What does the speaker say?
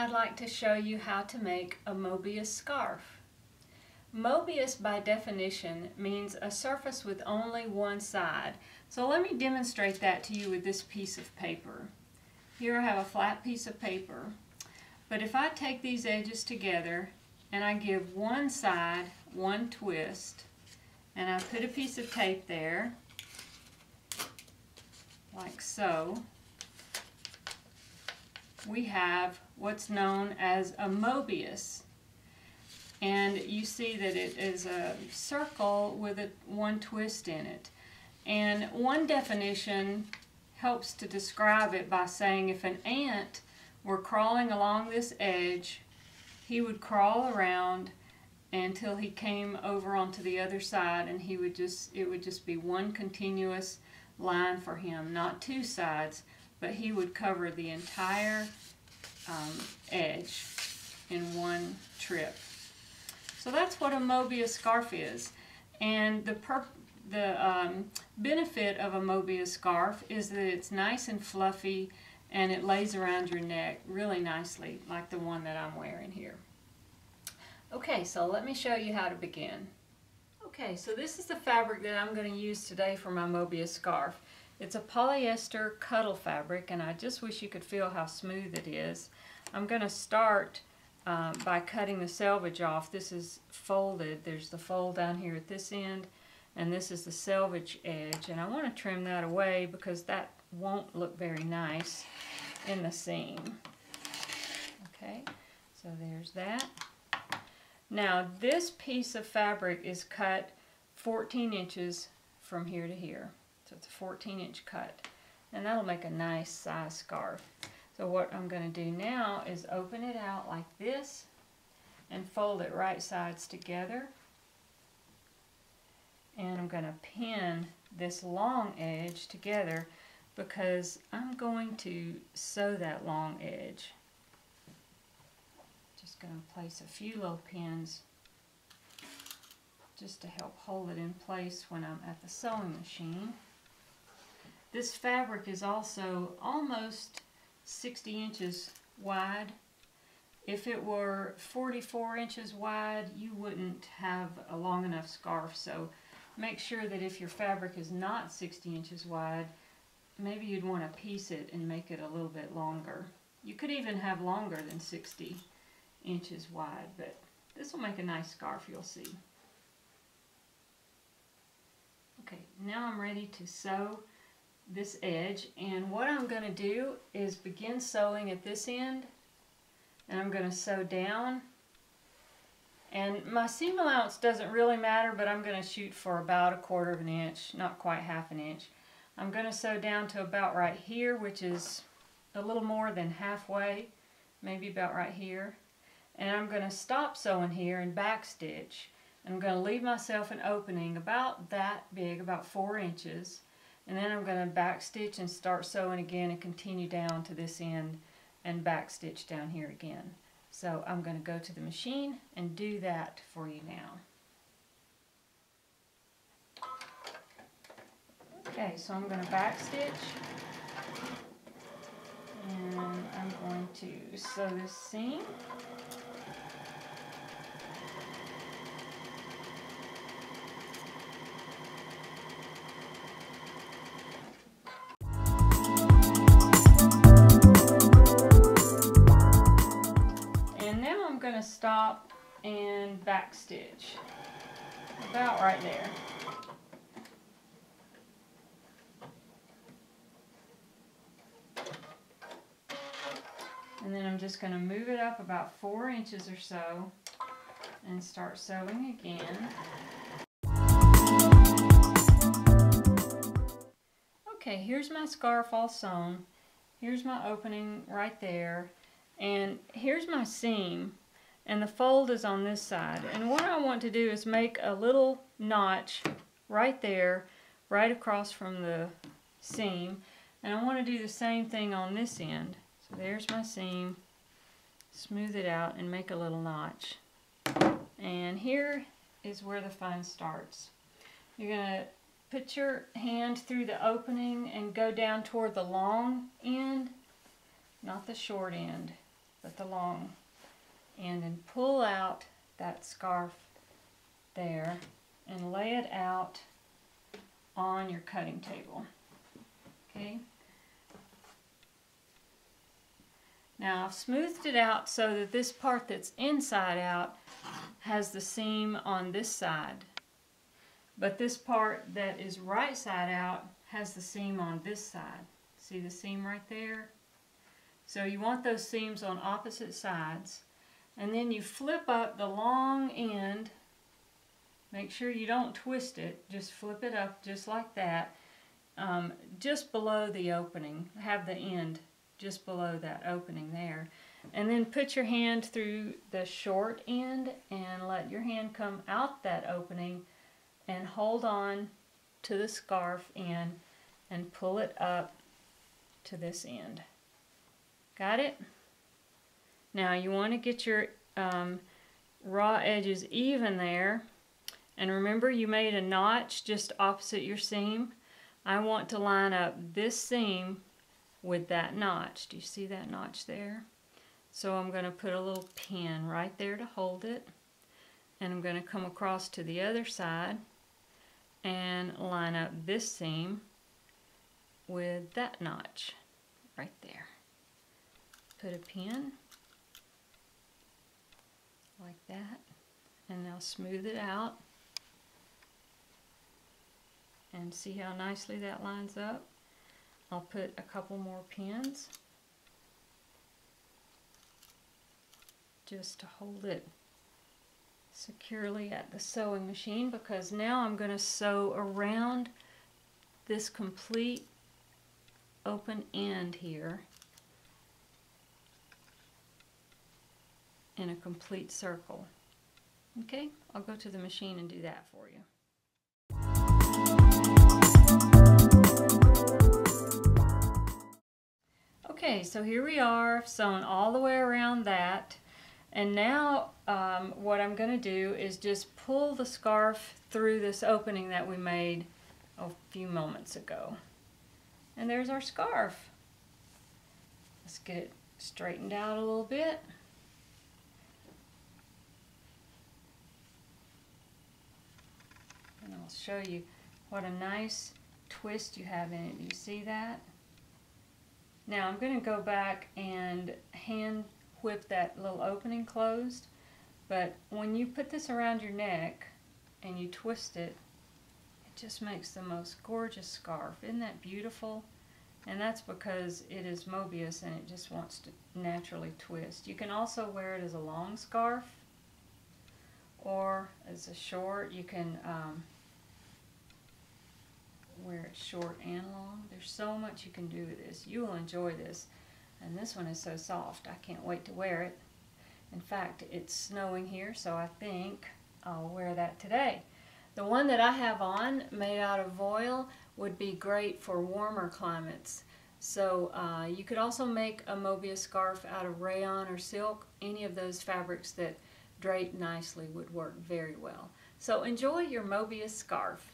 I'd like to show you how to make a Mobius scarf. Mobius by definition means a surface with only one side. So let me demonstrate that to you with this piece of paper. Here I have a flat piece of paper, but if I take these edges together and I give one side one twist and I put a piece of tape there like so, we have what's known as a Mobius. And you see that it is a circle with one twist in it. And one definition helps to describe it by saying if an ant were crawling along this edge, he would crawl around until he came over onto the other side, and it would just be one continuous line for him, not two sides, but he would cover the entire edge in one trip. So that's what a Mobius scarf is. And the benefit of a Mobius scarf is that it's nice and fluffy and it lays around your neck really nicely, like the one that I'm wearing here. Okay, so let me show you how to begin. Okay, so this is the fabric that I'm going to use today for my Mobius scarf. It's a polyester cuddle fabric, and I just wish you could feel how smooth it is. I'm going to start by cutting the selvage off. This is folded. There's the fold down here at this end, and this is the selvage edge, and I want to trim that away because that won't look very nice in the seam. Okay, so there's that. Now this piece of fabric is cut 14 inches from here to here. So it's a 14-inch cut, and that'll make a nice size scarf. So what I'm going to do now is open it out like this and fold it right sides together. And I'm going to pin this long edge together because I'm going to sew that long edge. Just going to place a few little pins just to help hold it in place when I'm at the sewing machine. This fabric is also almost 60 inches wide. If it were 44 inches wide, you wouldn't have a long enough scarf. So make sure that if your fabric is not 60 inches wide, maybe you'd want to piece it and make it a little bit longer. You could even have longer than 60 inches wide, but this will make a nice scarf, you'll see. Okay, now I'm ready to sew this edge, and what I'm going to do is begin sewing at this end, and I'm going to sew down, and my seam allowance doesn't really matter, but I'm going to shoot for about 1/4 of an inch, not quite 1/2 inch. I'm going to sew down to about right here, which is a little more than halfway, maybe about right here, and I'm going to stop sewing here and back stitch. I'm going to leave myself an opening about that big, about 4 inches. And then I'm going to back stitch and start sewing again and continue down to this end and back stitch down here again. So I'm going to go to the machine and do that for you now. Okay, so I'm going to back stitch, and I'm going to sew this seam. Going to stop and back stitch about right there. And then I'm just going to move it up about 4 inches or so and start sewing again. Okay, here's my scarf all sewn. Here's my opening right there, and here's my seam. And the fold is on this side. And what I want to do is make a little notch right there, right across from the seam. And I want to do the same thing on this end. So there's my seam. Smooth it out and make a little notch. And here is where the fun starts. You're going to put your hand through the opening and go down toward the long end, not the short end. with the long end, and pull out that scarf there and lay it out on your cutting table. Okay. Now I've smoothed it out so that this part that's inside out has the seam on this side, but this part that is right side out has the seam on this side. See the seam right there? So you want those seams on opposite sides, and then you flip up the long end. Make sure you don't twist it, just flip it up just like that, just below the opening. Have the end just below that opening there. And then put your hand through the short end and let your hand come out that opening and hold on to the scarf end and pull it up to this end. Got it? Now you want to get your raw edges even there. And remember, you made a notch just opposite your seam. I want to line up this seam with that notch. Do you see that notch there? So I'm going to put a little pin right there to hold it. And I'm going to come across to the other side and line up this seam with that notch right there. Put a pin like that, and now smooth it out. And see how nicely that lines up? I'll put a couple more pins just to hold it securely at the sewing machine, because now I'm going to sew around this complete open end here in a complete circle. Okay, I'll go to the machine and do that for you. Okay, so here we are, sewn all the way around that, and now what I'm going to do is just pull the scarf through this opening that we made a few moments ago. And there's our scarf. Let's get it straightened out a little bit. And I'll show you what a nice twist you have in it. Do you see that? Now I'm going to go back and hand whip that little opening closed, but when you put this around your neck and you twist it, it just makes the most gorgeous scarf. Isn't that beautiful? And that's because it is Mobius and it just wants to naturally twist. You can also wear it as a long scarf or as a short. You can wear it short and long. There's so much you can do with this. You will enjoy this. And this one is so soft. I can't wait to wear it. In fact, it's snowing here, so I think I'll wear that today. The one that I have on, made out of voile, would be great for warmer climates. So you could also make a Mobius scarf out of rayon or silk. Any of those fabrics that drape nicely would work very well. So enjoy your Mobius scarf.